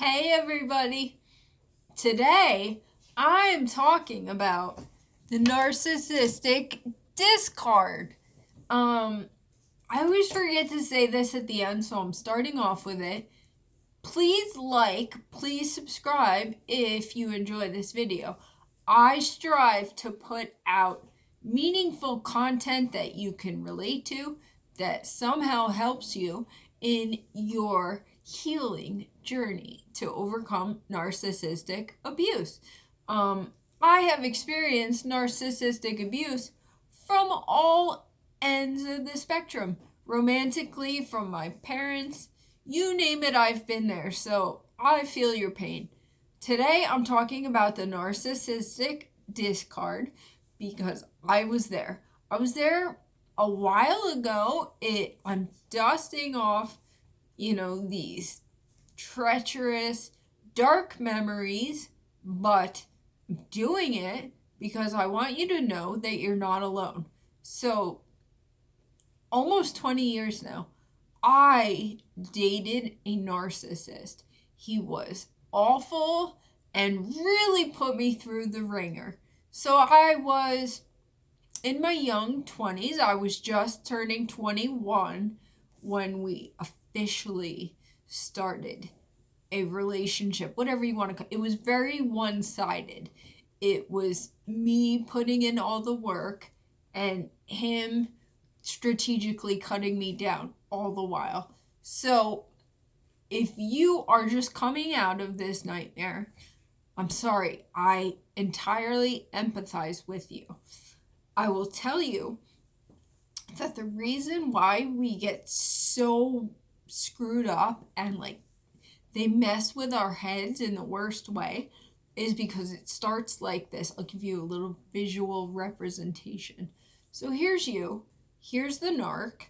Hey everybody! Today I am talking about the narcissistic discard. I always forget to say this at the end, so I'm starting off with it. Please subscribe if you enjoy this video. I strive to put out meaningful content that you can relate to, that somehow helps you in your healing journey to overcome narcissistic abuse. I have experienced narcissistic abuse from all ends of the spectrum. Romantically, from my parents, you name it, I've been there. So I feel your pain. Today, I'm talking about the narcissistic discard because I was there. I was there a while ago. I'm dusting off, these treacherous, dark memories, but doing it because I want you to know that you're not alone. So, almost 20 years now, I dated a narcissist. He was awful and really put me through the ringer. So I was in my young 20s. I was just turning 21 when we officially started a relationship, whatever you want to call it. It was very one-sided. It was me putting in all the work and him strategically cutting me down all the while. So if you are just coming out of this nightmare, I'm sorry. I entirely empathize with you. I will tell you that the reason why we get so screwed up and they mess with our heads in the worst way is because it starts like this. I'll give you a little visual representation. So here's you. Here's the narc.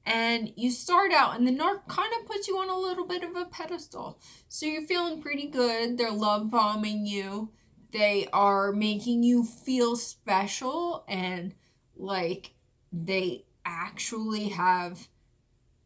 And you start out, and the narc kind of puts you on a little bit of a pedestal. So you're feeling pretty good. They're love bombing you. They are making you feel special and like they actually have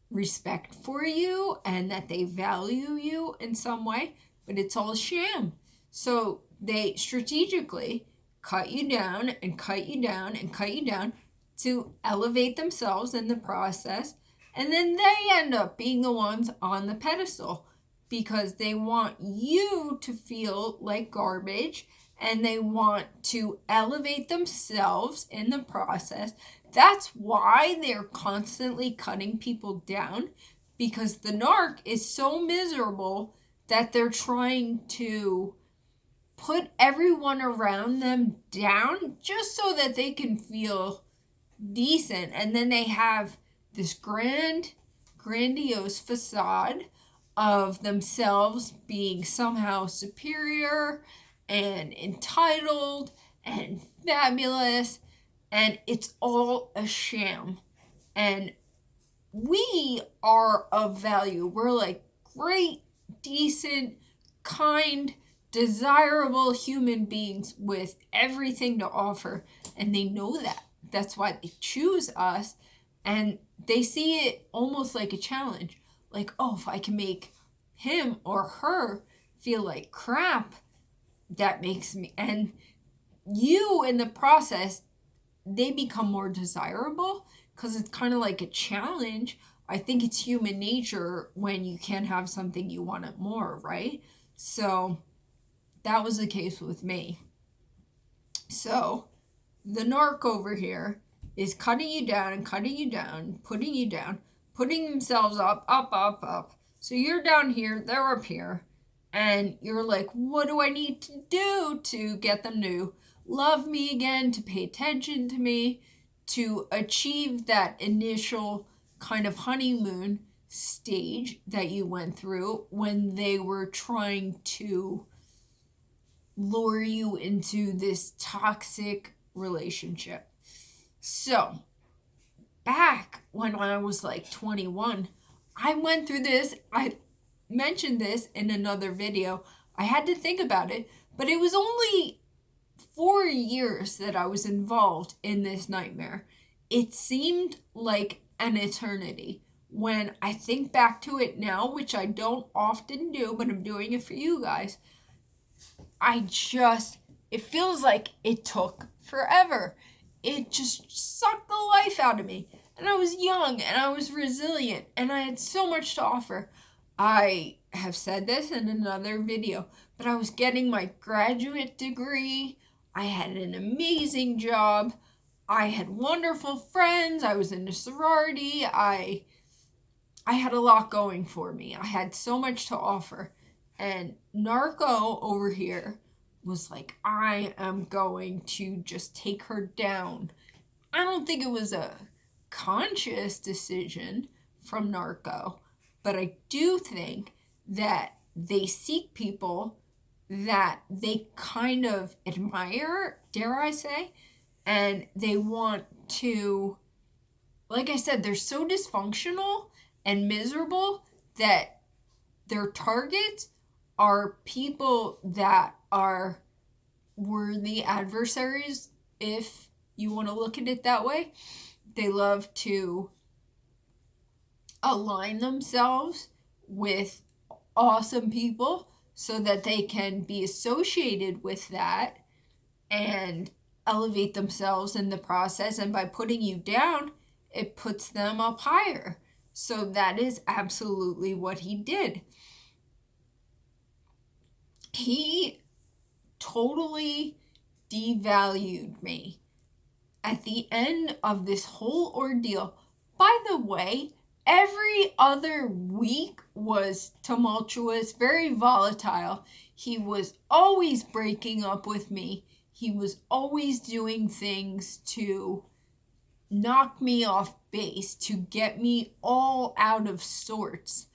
respect for you and that they value you in some way, but it's all sham. So they strategically cut you down and cut you down and cut you down to elevate themselves in the process, and then they end up being the ones on the pedestal because they want you to feel like garbage and they want to elevate themselves in the process. That's why they're constantly cutting people down, because the narc is so miserable that they're trying to put everyone around them down just so that they can feel decent. And then they have this grandiose facade of themselves being somehow superior and entitled and fabulous, and it's all a sham. And we are of value. We're like great, decent, kind, desirable human beings with everything to offer, and they know that. That's why they choose us, and they see it almost like a challenge. Like, oh, if I can make him or her feel like crap, that makes me, and you in the process, they become more desirable because it's kind of like a challenge. I think it's human nature when you can't have something, you want it more, right? So that was the case with me. So the narc over here is cutting you down and cutting you down, putting themselves up. So you're down here, they're up here, and you're like, what do I need to do to get them to love me again, to pay attention to me, to achieve that initial kind of honeymoon stage that you went through when they were trying to lure you into this toxic relationship. So, back when I was like 21, I went through this. I mentioned this in another video. I had to think about it, but it was only 4 years that I was involved in this nightmare. It seemed like an eternity. when I think back to it now, which I don't often do, but I'm doing it for you guys, it feels like it took forever. It just sucked the life out of me. And I was young and I was resilient and I had so much to offer. I have said this in another video, but I was getting my graduate degree. I had an amazing job. I had wonderful friends. I was in a sorority. I had a lot going for me. I had so much to offer. And Narco over here was like, I am going to just take her down. I don't think it was a conscious decision from Narco, but I do think that they seek people that they kind of admire, dare I say, and they want to, like I said, they're so dysfunctional and miserable that their targets are people that are worthy adversaries, if you want to look at it that way. They love to align themselves with awesome people so that they can be associated with that and elevate themselves in the process. And by putting you down, it puts them up higher. So that is absolutely what he did. He totally devalued me at the end of this whole ordeal. By the way, every other week was tumultuous, very volatile. He was always breaking up with me. He was always doing things to knock me off base, to get me all out of sorts.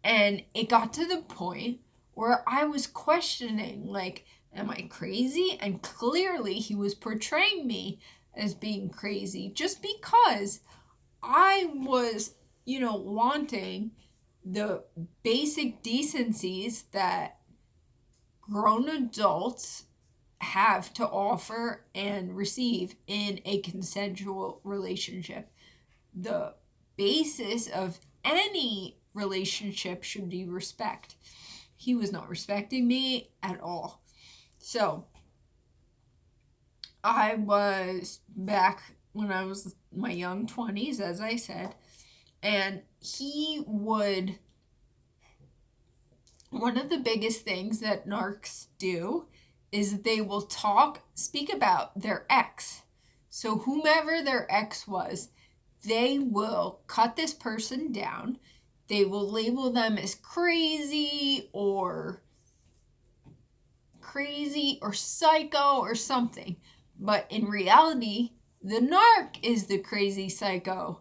And it got to the point where I was questioning, like, am I crazy? And clearly he was portraying me as being crazy just because I was, wanting the basic decencies that grown adults have to offer and receive in a consensual relationship. The basis of any relationship should be respect. He was not respecting me at all. So I was back when I was my young 20s, as I said, and one of the biggest things that narcs do is they will speak about their ex. So whomever their ex was, they will cut this person down. They will label them as crazy or psycho or something. But in reality, the narc is the crazy psycho.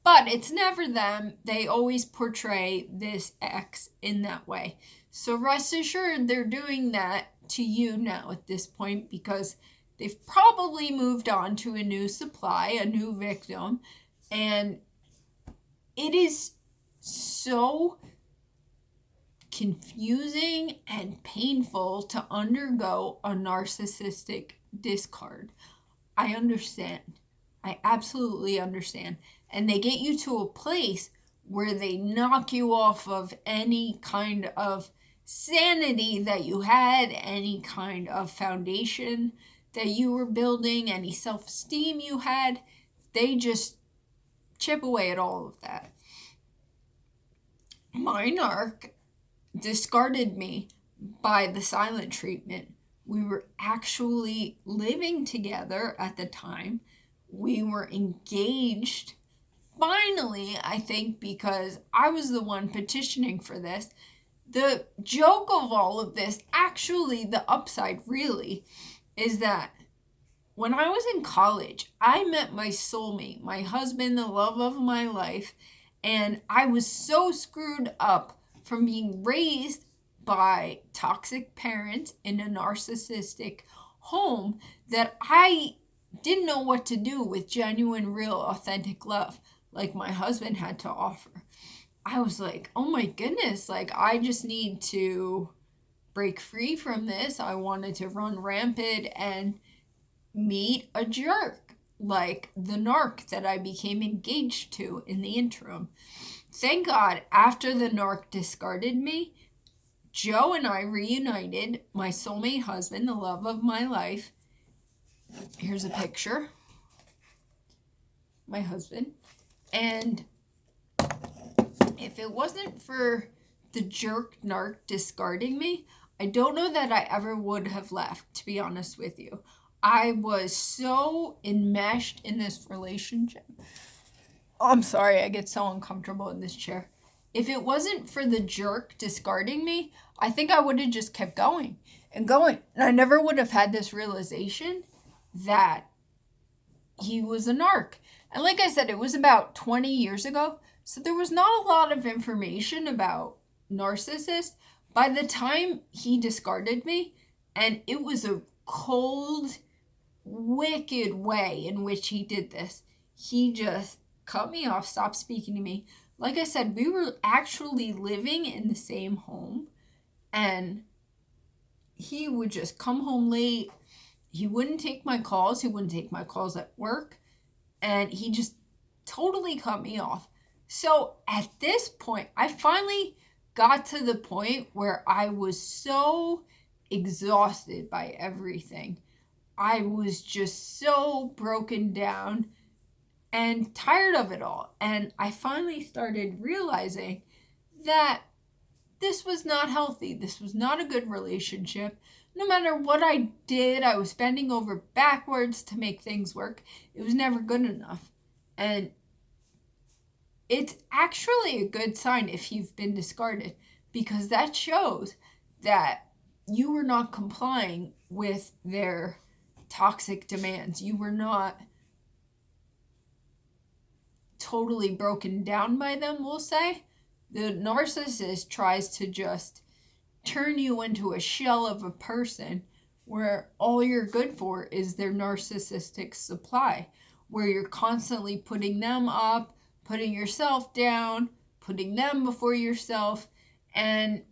But it's never them. They always portray this ex in that way. So rest assured, they're doing that to you now at this point because they've probably moved on to a new supply, a new victim. And it is so confusing and painful to undergo a narcissistic discard. I understand. I absolutely understand. And they get you to a place where they knock you off of any kind of sanity that you had, any kind of foundation that you were building, any self-esteem you had. They just chip away at all of that. My narc discarded me by the silent treatment. We were actually living together at the time. We were engaged. Finally, I think because I was the one petitioning for this. The joke of all of this, actually the upside really, is that when I was in college, I met my soulmate, my husband, the love of my life, and I was so screwed up from being raised by toxic parents in a narcissistic home that I didn't know what to do with genuine, real, authentic love like my husband had to offer. I was like, oh my goodness, like I just need to break free from this. I wanted to run rampant and meet a jerk like the narc that I became engaged to in the interim. Thank God, after the narc discarded me, Joe and I reunited, my soulmate husband, the love of my life. Here's a picture. My husband. And if it wasn't for the jerk narc discarding me, I don't know that I ever would have left, to be honest with you. I was so enmeshed in this relationship. I'm sorry, I get so uncomfortable in this chair. If it wasn't for the jerk discarding me, I think I would have just kept going and going. And I never would have had this realization that he was a narc. And like I said, it was about 20 years ago. So there was not a lot of information about narcissists. By the time he discarded me, and it was a cold, wicked way in which he did this, he just cut me off, stopped speaking to me. Like I said, we were actually living in the same home, and he would just come home late. He wouldn't take my calls. He wouldn't take my calls at work, and he just totally cut me off. So at this point, I finally got to the point where I was so exhausted by everything. I was just so broken down and tired of it all. And I finally started realizing that this was not healthy. This was not a good relationship. No matter what I did, I was bending over backwards to make things work. It was never good enough. And it's actually a good sign if you've been discarded, because that shows that you were not complying with their toxic demands. You were not totally broken down by them, we'll say. The narcissist tries to just turn you into a shell of a person where all you're good for is their narcissistic supply, where you're constantly putting them up, putting yourself down, putting them before yourself. And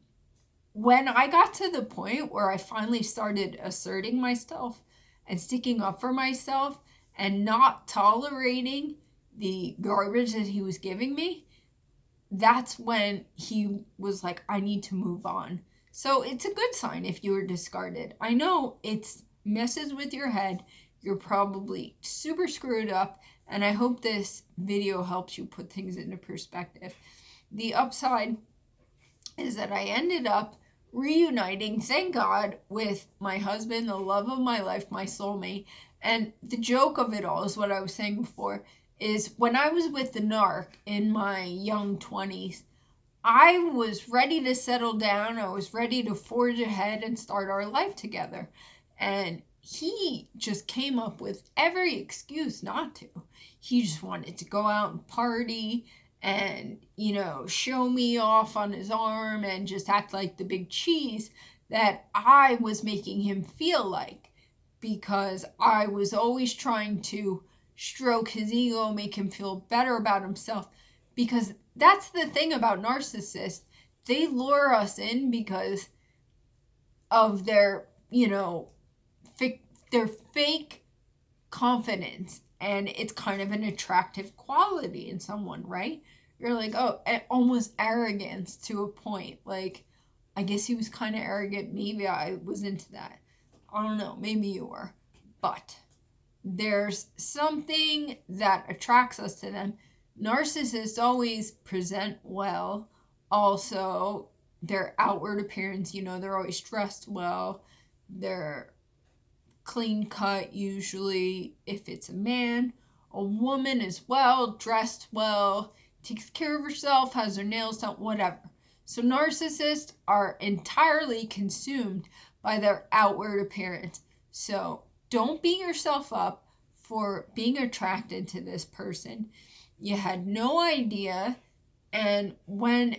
when I got to the point where I finally started asserting myself and sticking up for myself and not tolerating the garbage that he was giving me, that's when he was like, I need to move on. So it's a good sign if you were discarded. I know it messes with your head. You're probably super screwed up, and I hope this video helps you put things into perspective. The upside is that I ended up reuniting, thank God, with my husband, the love of my life, my soulmate. And the joke of it all is what I was saying before, is when I was with the narc in my young 20s, I was ready to settle down. I was ready to forge ahead and start our life together. And he just came up with every excuse not to. He just wanted to go out and party and, show me off on his arm and just act like the big cheese that I was making him feel like, because I was always trying to stroke his ego, make him feel better about himself. Because that's the thing about narcissists. They lure us in because of their, their fake confidence. And it's kind of an attractive quality in someone, right? You're like, oh, almost arrogance to a point. Like, I guess he was kind of arrogant. Maybe I was into that. I don't know. Maybe you were. But there's something that attracts us to them. Narcissists always present well. Also, their outward appearance, they're always dressed well. They're clean cut, usually, if it's a man. A woman as well, dressed well, takes care of herself, has her nails done, whatever. So narcissists are entirely consumed by their outward appearance. So don't beat yourself up for being attracted to this person. You had no idea. And when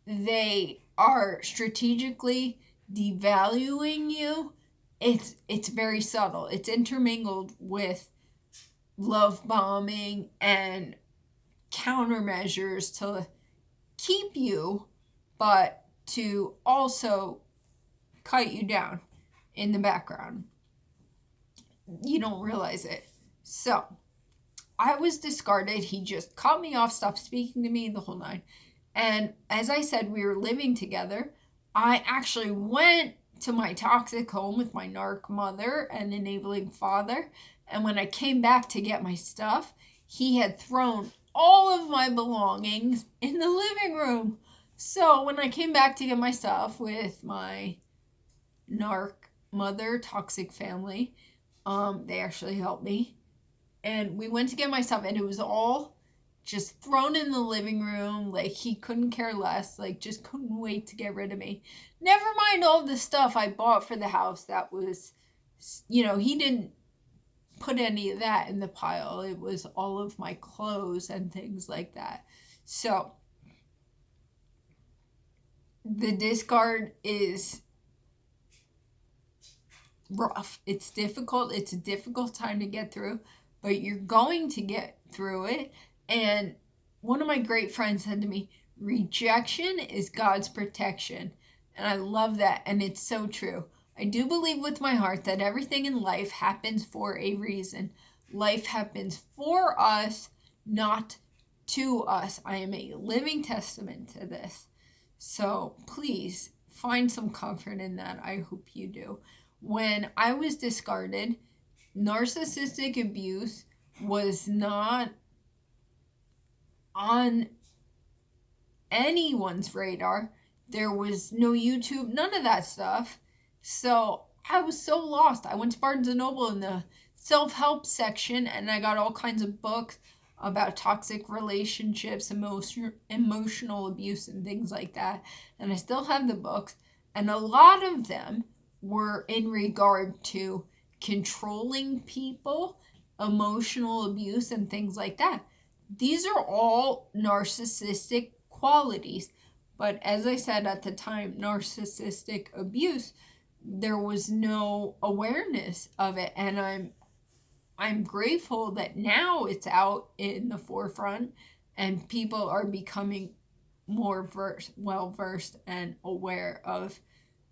they are strategically devaluing you, it's very subtle. It's intermingled with love bombing and countermeasures to keep you, but to also cut you down in the background. You don't realize it. So I was discarded. He just cut me off, stopped speaking to me, the whole nine. And as I said, we were living together. I actually went to my toxic home with my narc mother and enabling father. And when I came back to get my stuff, he had thrown all of my belongings in the living room. So when I came back to get my stuff with my narc mother, toxic family, they actually helped me. And we went to get my stuff, and it was all just thrown in the living room. Like, he couldn't care less. Like, just couldn't wait to get rid of me. Never mind all the stuff I bought for the house that was, he didn't put any of that in the pile. It was all of my clothes and things like that. So the discard is rough. It's difficult. It's a difficult time to get through, but you're going to get through it. And one of my great friends said to me, rejection is God's protection. And I love that. And it's so true. I do believe with my heart that everything in life happens for a reason. Life happens for us, not to us. I am a living testament to this. So please find some comfort in that. I hope you do. When I was discarded, narcissistic abuse was not on anyone's radar. There was no YouTube, none of that stuff. So I was so lost. I went to Barnes & Noble in the self-help section, and I got all kinds of books about toxic relationships, emotional abuse, and things like that. And I still have the books, and a lot of them were in regard to controlling people, emotional abuse, and things like that. These are all narcissistic qualities. But as I said at the time, narcissistic abuse, there was no awareness of it. And I'm grateful that now it's out in the forefront and people are becoming more well-versed and aware of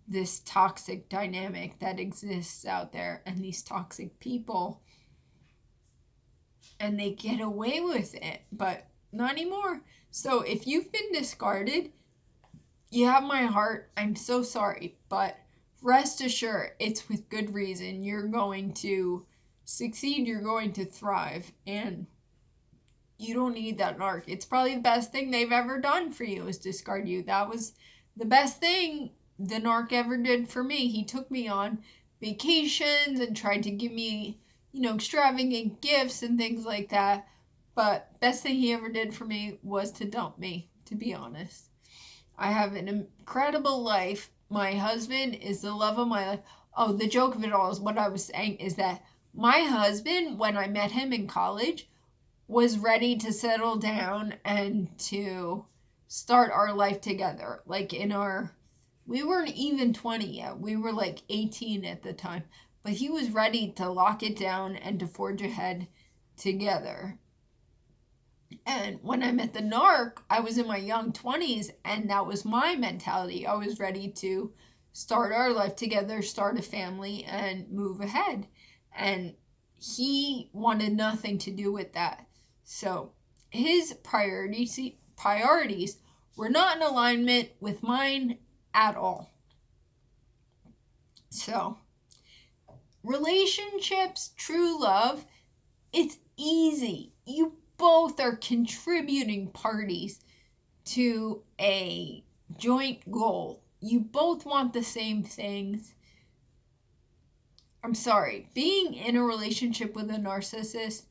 this toxic dynamic that exists out there and these toxic people. And they get away with it, but not anymore. So if you've been discarded, you have my heart. I'm so sorry, but rest assured, it's with good reason. You're going to succeed. You're going to thrive, and you don't need that narc. It's probably the best thing they've ever done for you is discard you. That was the best thing the narc ever did for me. He took me on vacations and tried to give me, extravagant gifts and things like that. But best thing he ever did for me was to dump me, to be honest. I have an incredible life. My husband is the love of my life. Oh, the joke of it all is what I was saying is that my husband, when I met him in college, was ready to settle down and to start our life together. Like we weren't even 20 yet. We were like 18 at the time. But he was ready to lock it down and to forge ahead together. And when I met the narc, I was in my young 20s, and that was my mentality. I was ready to start our life together, start a family, and move ahead. And he wanted nothing to do with that. So his priorities were not in alignment with mine at all. So relationships, true love, it's easy. You both are contributing parties to a joint goal. You both want the same things. I'm sorry, being in a relationship with a narcissist,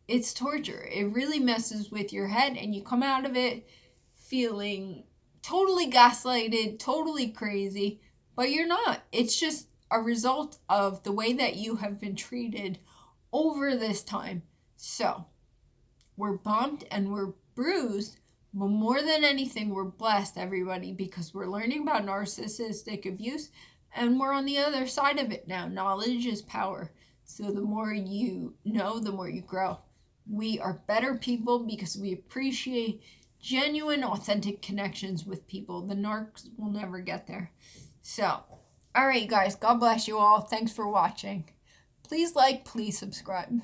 it's torture. It really messes with your head, and you come out of it feeling totally gaslighted, totally crazy, but you're not. It's just a result of the way that you have been treated over this time. So we're bumped and we're bruised, but more than anything, we're blessed, everybody, because we're learning about narcissistic abuse, and we're on the other side of it now. Knowledge is power. So the more you know, the more you grow. We are better people because we appreciate genuine, authentic connections with people. The narcs will never get there. So, all right, guys, God bless you all. Thanks for watching. Please like, please subscribe.